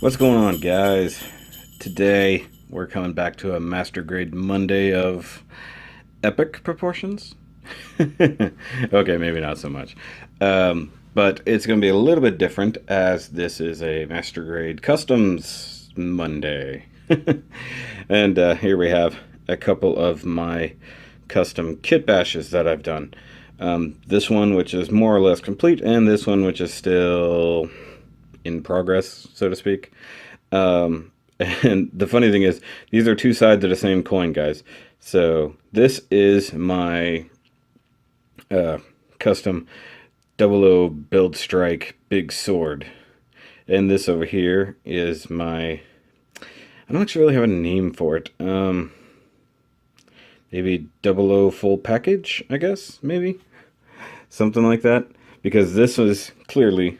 What's going on, guys? Today we're coming back to a Master Grade Monday of epic proportions. Okay, maybe not so much. But it's going to be a little bit different as this is a Master Grade Customs Monday. And here we have a couple of my custom kit bashes that I've done. This one, which is more or less complete, and this one, which is still in progress, so to speak. And the funny thing is, these are two sides of the same coin, guys. So this is my custom 00 Build Strike Big Sword. And this over here is my... I don't actually really have a name for it. Maybe 00 Full Package, I guess, maybe? Something like that. Because this was clearly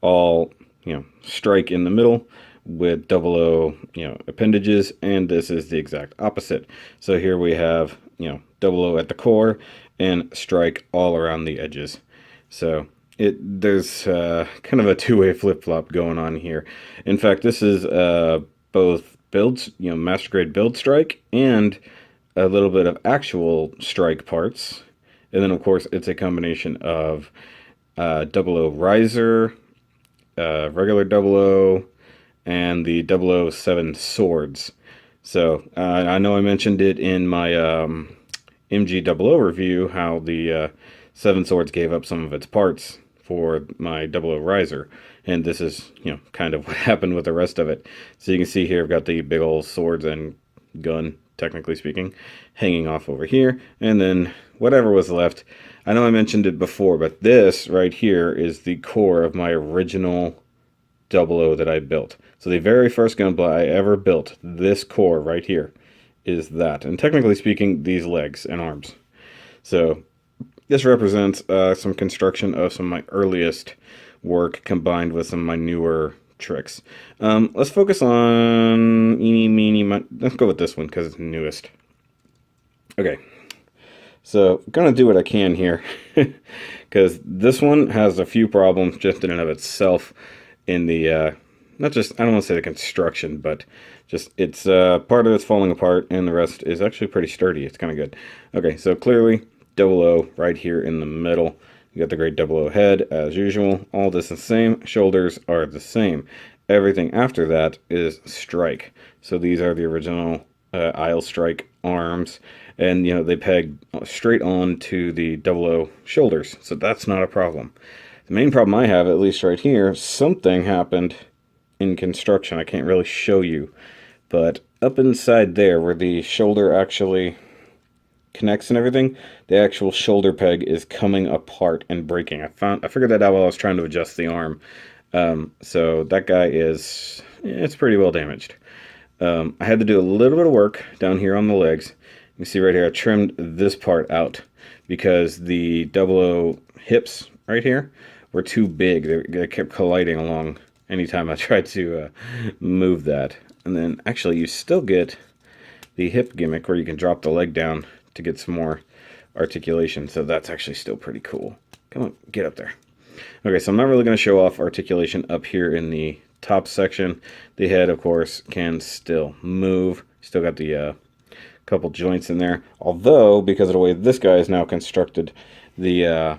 all, strike in the middle with 00, appendages, and this is the exact opposite. So here we have, 00 at the core and strike all around the edges. So there's kind of a two-way flip-flop going on here. In fact, this is both builds, Master Grade build strike and a little bit of actual strike parts. And then, of course, it's a combination of 00 riser, regular 00, and the 007 swords. So I know I mentioned it in my MG00 review, how the 7 swords gave up some of its parts for my 00 riser, and this is kind of what happened with the rest of it. So you can see here I've got the big old swords and gun, technically speaking, hanging off over here, and then whatever was left. I know I mentioned it before, but this right here is the core of my original 00 that I built. So the very first gunpla I ever built, this core right here, is that. And technically speaking, these legs and arms. So this represents some construction of some of my earliest work combined with some of my newer tricks. Let's focus on let's go with this one because it's newest. Okay. So I'm going to do what I can here, because this one has a few problems just in and of itself in the, not just, I don't want to say the construction, but just it's, part of it's falling apart and the rest is actually pretty sturdy. It's kind of good. Okay, so clearly 00 right here in the middle. You got the great 00 head as usual. All this is the same. Shoulders are the same. Everything after that is strike. So these are the original aisle strike arms. And, they peg straight on to the 00 shoulders. So that's not a problem. The main problem I have, at least right here, something happened in construction. I can't really show you. But up inside there, where the shoulder actually connects and everything, the actual shoulder peg is coming apart and breaking. I figured that out while I was trying to adjust the arm. So that guy it's pretty well damaged. I had to do a little bit of work down here on the legs. You see right here, I trimmed this part out because the 00 hips right here were too big. They kept colliding along anytime I tried to move that. And then actually you still get the hip gimmick where you can drop the leg down to get some more articulation. So that's actually still pretty cool. Come on, get up there. Okay, so I'm not really going to show off articulation up here in the top section. The head, of course, can still move. Still got the couple joints in there, although because of the way this guy is now constructed, the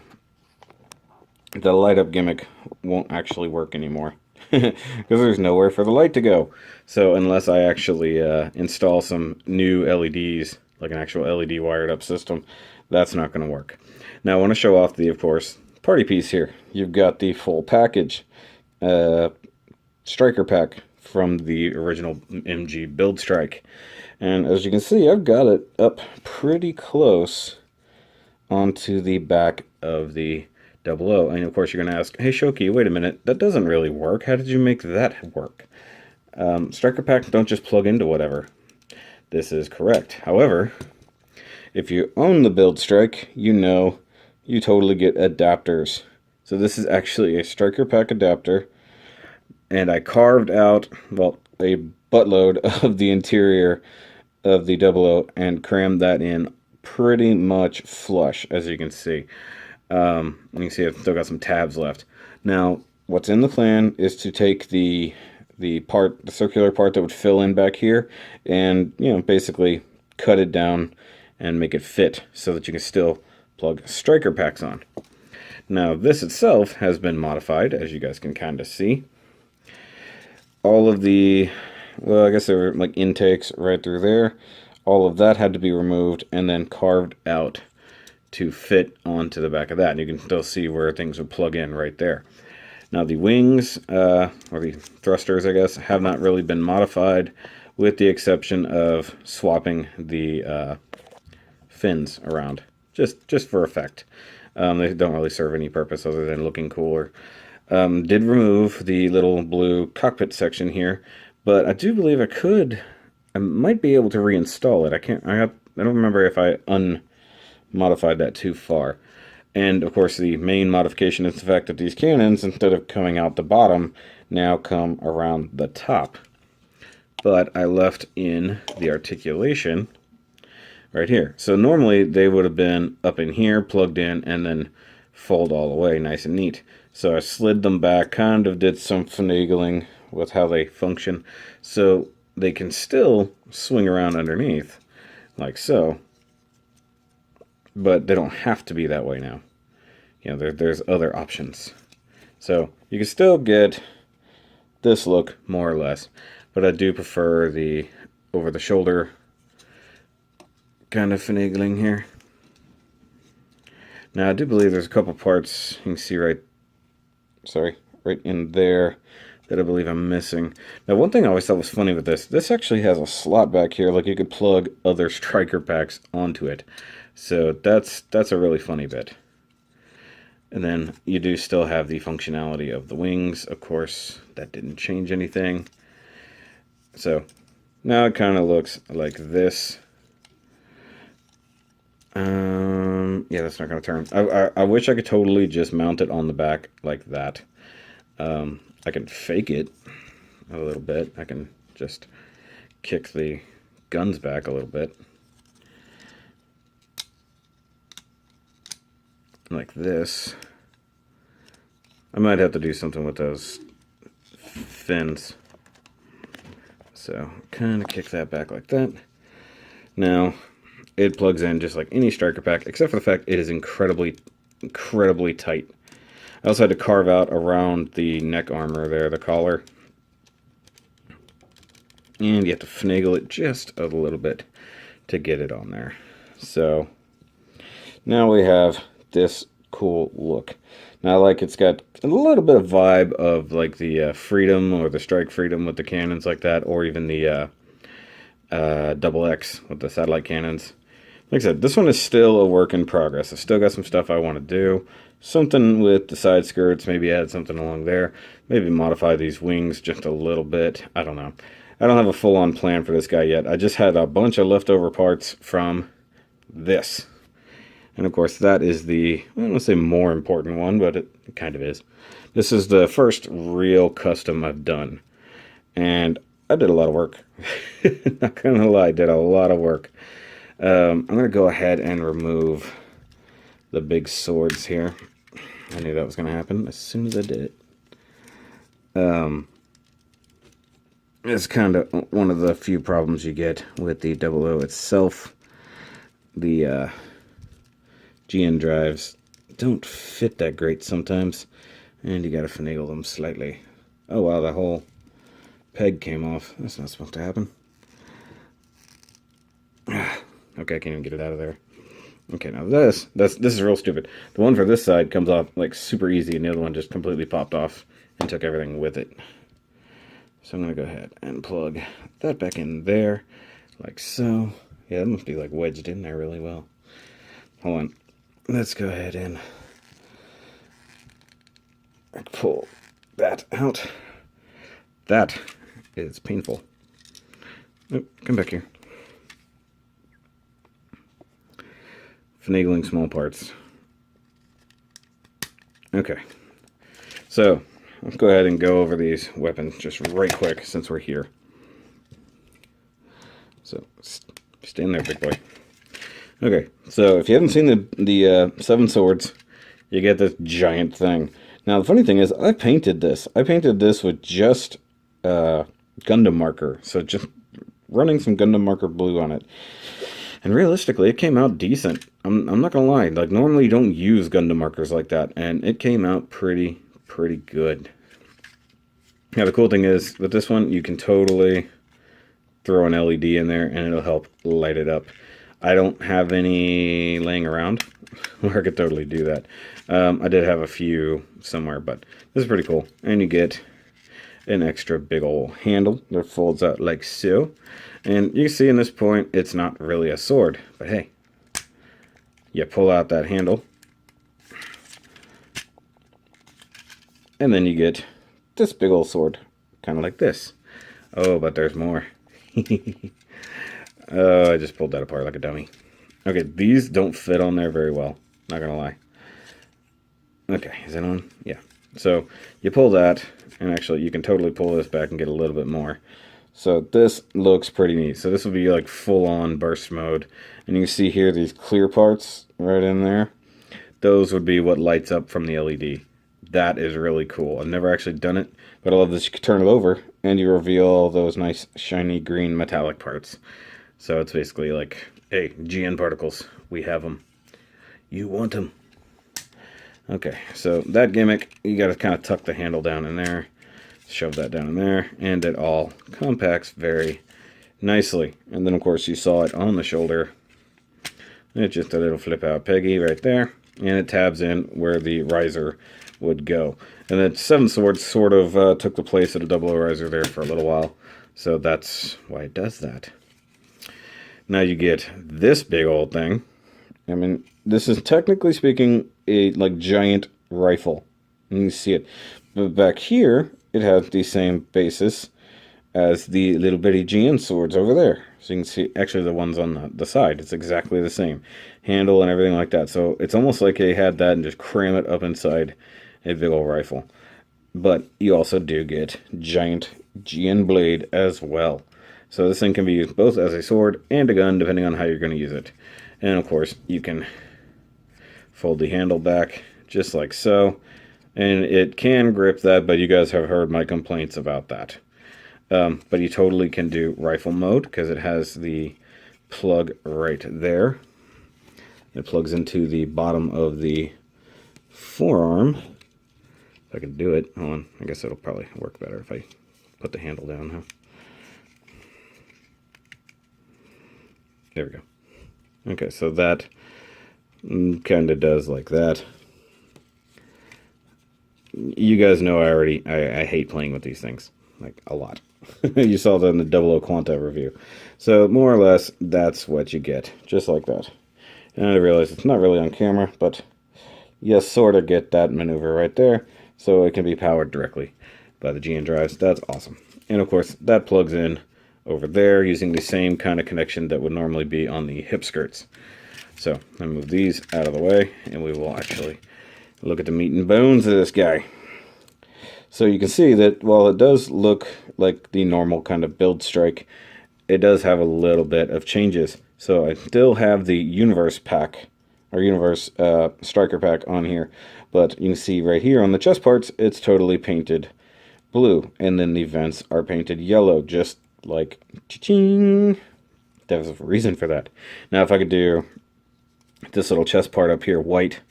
light up gimmick won't actually work anymore because there's nowhere for the light to go. So unless I actually install some new LEDs, like an actual LED wired up system, that's not going to work. Now I want to show off the, of course, party piece here. You've got the full package striker pack from the original MG Build Strike. And as you can see, I've got it up pretty close onto the back of the 00. And of course you're going to ask, hey Shoky, wait a minute, that doesn't really work. How did you make that work? Striker packs don't just plug into whatever. This is correct. However, if you own the Build Strike, you totally get adapters. So this is actually a striker pack adapter. And I carved out, well, a buttload of the interior of the 00 and crammed that in pretty much flush, as you can see. You can see I've still got some tabs left. Now, what's in the plan is to take the the circular part that would fill in back here, and, you know, basically cut it down and make it fit so that you can still plug striker packs on. Now, this itself has been modified, as you guys can kind of see. All of the, well, I guess there were like intakes right through there. All of that had to be removed and then carved out to fit onto the back of that. And you can still see where things would plug in right there. Now, the wings, or the thrusters, I guess, have not really been modified, with the exception of swapping the fins around, just for effect. They don't really serve any purpose other than looking cooler. Did remove the little blue cockpit section here, but I do believe I might be able to reinstall it. I don't remember if I unmodified that too far. And of course, the main modification is the fact that these cannons, instead of coming out the bottom, now come around the top. But I left in the articulation right here. So normally they would have been up in here, plugged in, and then fold all the way nice and neat. So I slid them back, kind of did some finagling with how they function, so they can still swing around underneath, like so. But they don't have to be that way now. You know, there's other options. So you can still get this look, more or less. But I do prefer the over-the-shoulder kind of finagling here. Now, I do believe there's a couple parts you can see right in there that I believe I'm missing. Now, one thing I always thought was funny with this actually has a slot back here, like you could plug other striker packs onto it. So that's a really funny bit. And then you do still have the functionality of the wings. Of course, that didn't change anything. So now it kind of looks like this. Yeah, that's not going to turn. I wish I could totally just mount it on the back like that. I can fake it a little bit. I can just kick the guns back a little bit. Like this. I might have to do something with those fins. So, kind of kick that back like that. Now, it plugs in just like any striker pack, except for the fact it is incredibly, incredibly tight. I also had to carve out around the neck armor there, the collar. And you have to finagle it just a little bit to get it on there. So, now we have this cool look. Now, like, it's got a little bit of vibe of like the Freedom or the Strike Freedom with the cannons like that, or even the Double X with the satellite cannons. Like I said, this one is still a work in progress. I've still got some stuff I want to do. Something with the side skirts, maybe add something along there. Maybe modify these wings just a little bit. I don't know. I don't have a full-on plan for this guy yet. I just had a bunch of leftover parts from this. And of course, that is the, I don't want to say more important one, but it kind of is. This is the first real custom I've done. And I did a lot of work. Not gonna lie, I did a lot of work. I'm gonna go ahead and remove the big swords here. I knew that was gonna happen as soon as I did it. It's kind of one of the few problems you get with the 00 itself. The GN drives don't fit that great sometimes, and you gotta finagle them slightly. Oh wow, the whole peg came off. That's not supposed to happen. Okay, I can't even get it out of there. Okay, now this is real stupid. The one for this side comes off like super easy, and the other one just completely popped off and took everything with it. So I'm gonna go ahead and plug that back in there, like so. Yeah, that must be like wedged in there really well. Hold on. Let's go ahead and pull that out. That is painful. Oh, come back here. Finagling small parts. Okay. So, let's go ahead and go over these weapons just right quick since we're here. So, stay in there, big boy. Okay, so if you haven't seen the 7 swords, you get this giant thing. Now, the funny thing is, I painted this. I painted this with just Gundam marker. So just running some Gundam marker blue on it. And realistically, it came out decent. I'm not gonna lie. Like, normally you don't use Gundam markers like that, and it came out pretty good. Now the cool thing is, with this one, you can totally throw an LED in there, and it'll help light it up. I don't have any laying around where I could totally do that. I did have a few somewhere, but this is pretty cool. And you get an extra big old handle that folds out like so. And you see in this point, it's not really a sword, but hey, you pull out that handle, and then you get this big old sword, kind of like this. Oh, but there's more. Oh, I just pulled that apart like a dummy. Okay, these don't fit on there very well, not gonna lie. Okay, is it on? Yeah. So you pull that, and actually you can totally pull this back and get a little bit more. So this looks pretty neat. So this will be like full-on burst mode. And you can see here these clear parts right in there. Those would be what lights up from the LED. That is really cool. I've never actually done it, but I love this. You can turn it over, and you reveal those nice shiny green metallic parts. So it's basically like, hey, GN particles, we have them. You want them. Okay, so that gimmick, you got to kind of tuck the handle down in there. Shove that down in there, and it all compacts very nicely. And then, of course, you saw it on the shoulder. It's just a little flip out peggy right there, and it tabs in where the riser would go. And then Seven Swords sort of took the place of the double O riser there for a little while, so that's why it does that. Now you get this big old thing. I mean, this is technically speaking a like giant rifle, and you see it. But back here, it has the same basis as the little bitty GN swords over there. So you can see, actually the ones on the side, it's exactly the same. Handle and everything like that. So it's almost like they had that and just cram it up inside a big old rifle. But you also do get giant GN blade as well. So this thing can be used both as a sword and a gun, depending on how you're going to use it. And of course, you can fold the handle back just like so. And it can grip that, but you guys have heard my complaints about that. But you totally can do rifle mode because it has the plug right there. It plugs into the bottom of the forearm. If I can do it, hold on. I guess it'll probably work better if I put the handle down, huh? There we go. Okay, so that kind of does like that. You guys know I hate playing with these things, like a lot. You saw that in the Double O Quanta review. So more or less, that's what you get, just like that. And I realize it's not really on camera, but you sort of get that maneuver right there, so it can be powered directly by the GN drives. That's awesome. And of course, that plugs in over there using the same kind of connection that would normally be on the hip skirts. So I move these out of the way, and we will actually look at the meat and bones of this guy. So you can see that while it does look like the normal kind of build strike, it does have a little bit of changes. So I still have the Universe pack, or Universe Striker pack on here. But you can see right here on the chest parts, it's totally painted blue. And then the vents are painted yellow, just like cha-ching. There's a reason for that. Now if I could do this little chest part up here white,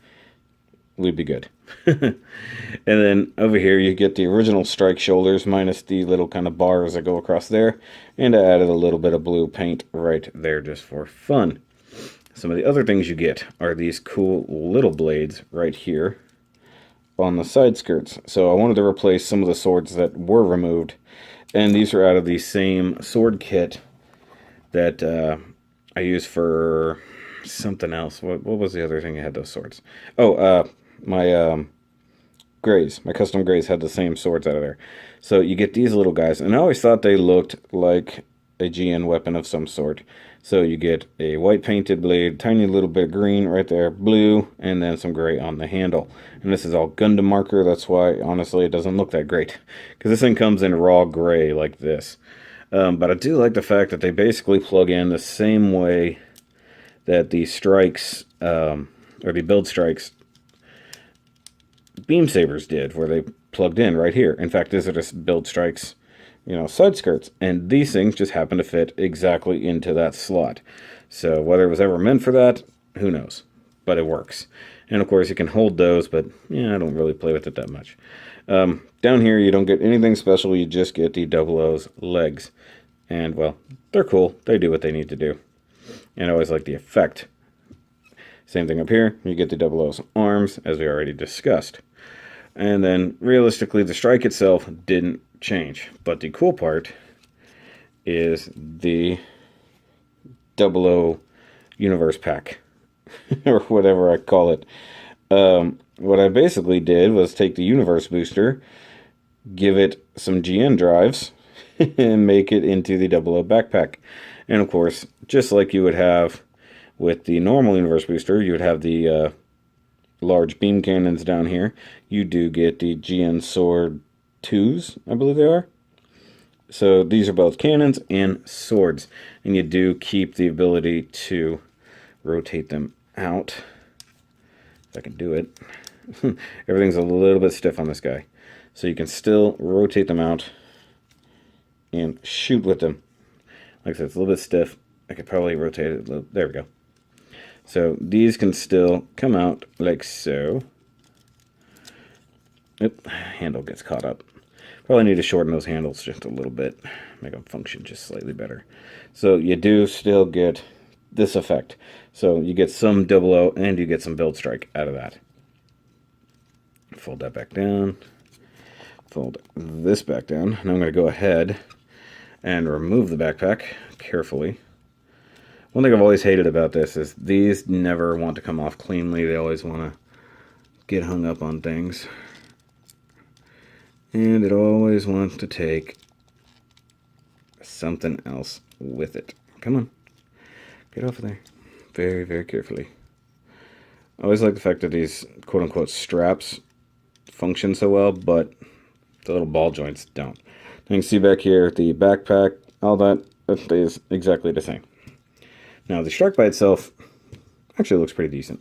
we'd be good. And then over here you get the original strike shoulders minus the little kind of bars that go across there, and I added a little bit of blue paint right there just for fun. Some of the other things you get are these cool little blades right here on the side skirts. So I wanted to replace some of the swords that were removed, and these are out of the same sword kit that I used for something else. What was the other thing I had those swords? Oh, my Greys, my custom Greys had the same swords out of there. So you get these little guys, and I always thought they looked like a GN weapon of some sort. So you get a white painted blade, tiny little bit of green right there, blue, and then some gray on the handle. And this is all Gundam marker. That's why, honestly, it doesn't look that great, because this thing comes in raw gray like this. But I do like the fact that they basically plug in the same way that the strikes, or the build strikes, beam sabers did, where they plugged in right here. In fact, these are just build strikes side skirts, and these things just happen to fit exactly into that slot. So whether it was ever meant for that, who knows, but it works. And of course you can hold those, but yeah, I don't really play with it that much. Down here you don't get anything special, you just get the 00's legs, and well, they're cool, they do what they need to do, and I always like the effect. Same thing up here, you get the 00's arms, as we already discussed. And then realistically the strike itself didn't change, but the cool part is the 00 universe pack or whatever I call it. What I basically did was take the universe booster, give it some GN drives, and make it into the 00 backpack. And of course, just like you would have with the normal universe booster, you would have the large beam cannons down here. You do get the GN sword 2s, I believe they are. So these are both cannons and swords, and you do keep the ability to rotate them out. If I can do it. Everything's a little bit stiff on this guy, so you can still rotate them out and shoot with them. Like I said, it's a little bit stiff. I could probably rotate it a little. There we go. So these can still come out like so. Oop, handle gets caught up. Probably need to shorten those handles just a little bit, make them function just slightly better. So you do still get this effect. So you get some 00 and you get some build strike out of that. Fold that back down. Fold this back down. Now I'm going to go ahead and remove the backpack carefully. One thing I've always hated about this is these never want to come off cleanly. They always want to get hung up on things. And it always wants to take something else with it. Come on. Get off of there. Very, very carefully. I always like the fact that these quote-unquote straps function so well, but the little ball joints don't. You can see back here, the backpack, all that is exactly the same. Now, the strike by itself actually looks pretty decent.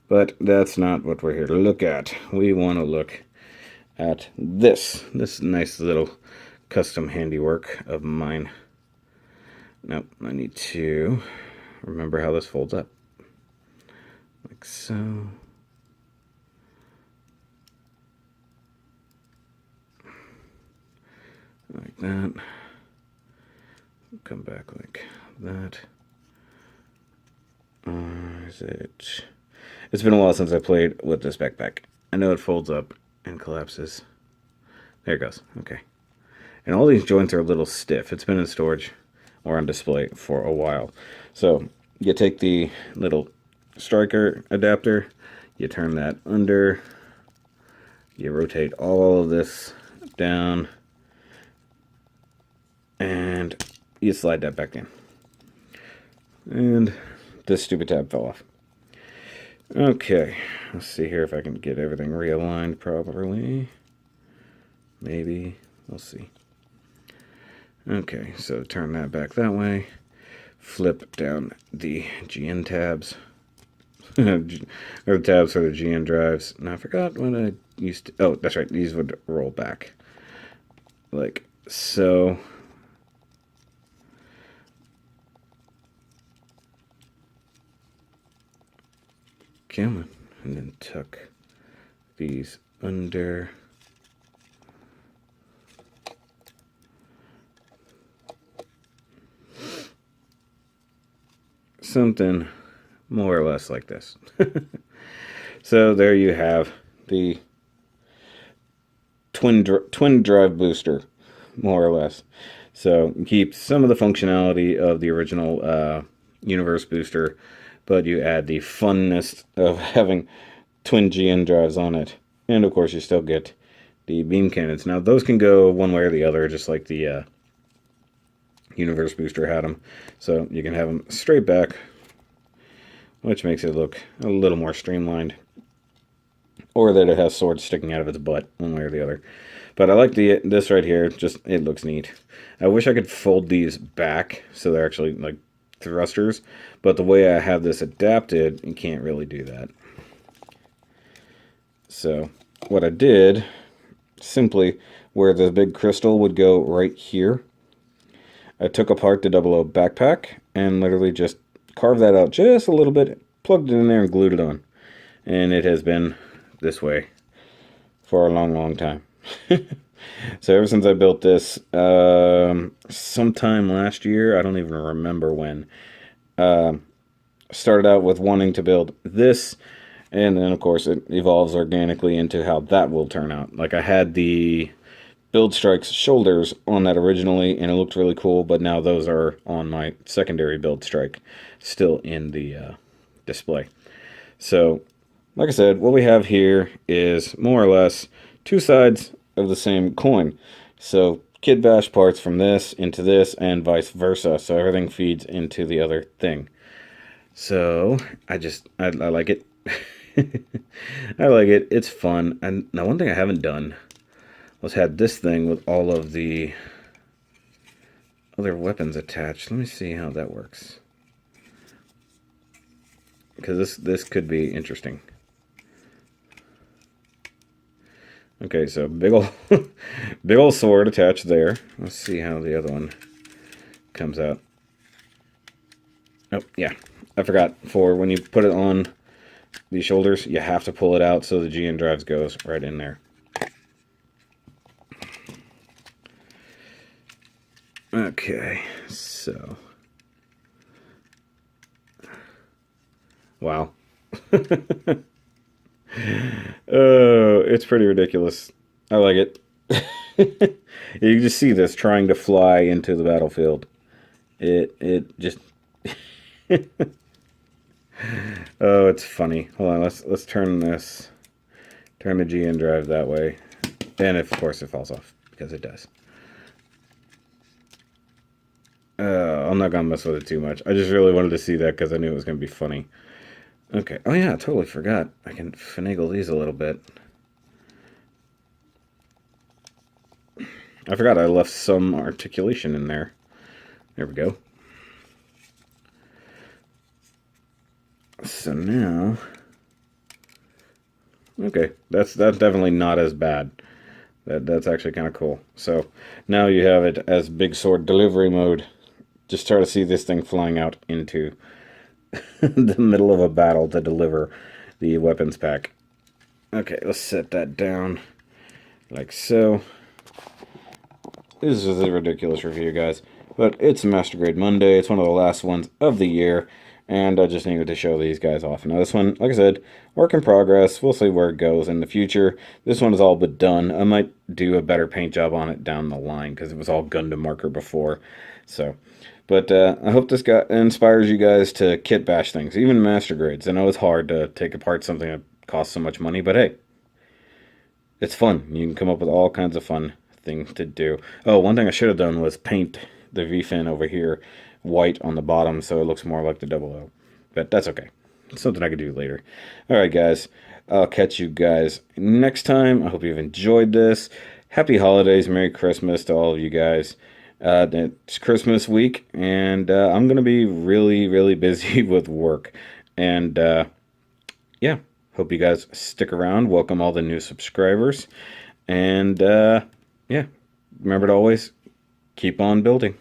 But that's not what we're here to look at. We want to look at this nice little custom handiwork of mine. Nope, I need to remember how this folds up. Like so. Like that. Come back like that. Is it? It's been a while since I played with this backpack. I know it folds up and collapses. There it goes. Okay. And all these joints are a little stiff. It's been in storage or on display for a while. So you take the little striker adapter, you turn that under, you rotate all of this down, and you slide that back in. And this stupid tab fell off. Okay, let's see here if I can get everything realigned properly. Maybe, we'll see. Okay, so turn that back that way. Flip down the GN tabs. Or the tabs for the GN drives. Now I forgot what I used to... Oh, that's right, these would roll back. Like so. Come on. And then tuck these under. Something more or less like this. So there you have the twin drive booster, more or less. So you keep some of the functionality of the original universe booster, but you add the funness of having twin GN drives on it. And of course you still get the beam cannons. Now those can go one way or the other, just like the universe booster had them. So you can have them straight back, which makes it look a little more streamlined. Or that it has swords sticking out of its butt, one way or the other. But I like this right here, just it looks neat. I wish I could fold these back so they're actually like thrusters, but the way I have this adapted, you can't really do that. So what I did, simply where the big crystal would go right here. I took apart the double O backpack and literally just carved that out just a little bit, plugged it in there and glued it on. And it has been this way for a long, long time. So ever since I built this, sometime last year, I don't even remember when, started out with wanting to build this, and then of course it evolves organically into how that will turn out. Like I had the Build Strike's shoulders on that originally, and it looked really cool, but now those are on my secondary Build Strike, still in the display. So, like I said, what we have here is more or less two sides of the same coin. So, Kit Bash parts from this into this, and vice versa, so everything feeds into the other thing. So, I like it. I like it. It's fun. And now one thing I haven't done was had this thing with all of the other weapons attached. Let me see how that works. Because this could be interesting. Okay, so big ol' sword attached there. Let's see how the other one comes out. Oh, yeah. I forgot. For when you put it on the shoulders, you have to pull it out so the GN drives goes right in there. Okay, so. Wow. It's pretty ridiculous. I like it. You just see this trying to fly into the battlefield. It just oh, it's funny. Hold on, let's turn this. Turn the GN drive that way. And of course it falls off, because it does. I'm not gonna mess with it too much. I just really wanted to see that because I knew it was gonna be funny. Okay. Oh yeah, I totally forgot. I can finagle these a little bit. I forgot I left some articulation in there. There we go. So now, okay, that's definitely not as bad. That's actually kind of cool. So now you have it as big sword delivery mode. Just try to see this thing flying out into the middle of a battle to deliver the weapons pack. Okay, let's set that down like so. This is a ridiculous review, guys, but it's Master Grade Monday. It's one of the last ones of the year, and I just needed to show these guys off. Now this one, like I said, work in progress. We'll see where it goes in the future. This one is all but done. I might do a better paint job on it down the line because it was all Gundam marker before. So, but I hope this inspires you guys to kit bash things, even Master Grades. I know it's hard to take apart something that costs so much money, but hey, it's fun. You can come up with all kinds of fun things to do. Oh, one thing I should have done was paint the V-fin over here white on the bottom so it looks more like the double O. But that's okay. It's something I could do later. Alright, guys. I'll catch you guys next time. I hope you've enjoyed this. Happy holidays. Merry Christmas to all of you guys. It's Christmas week, and I'm going to be really, really busy with work. And, yeah. Hope you guys stick around. Welcome all the new subscribers. And, yeah. Remember to always keep on building.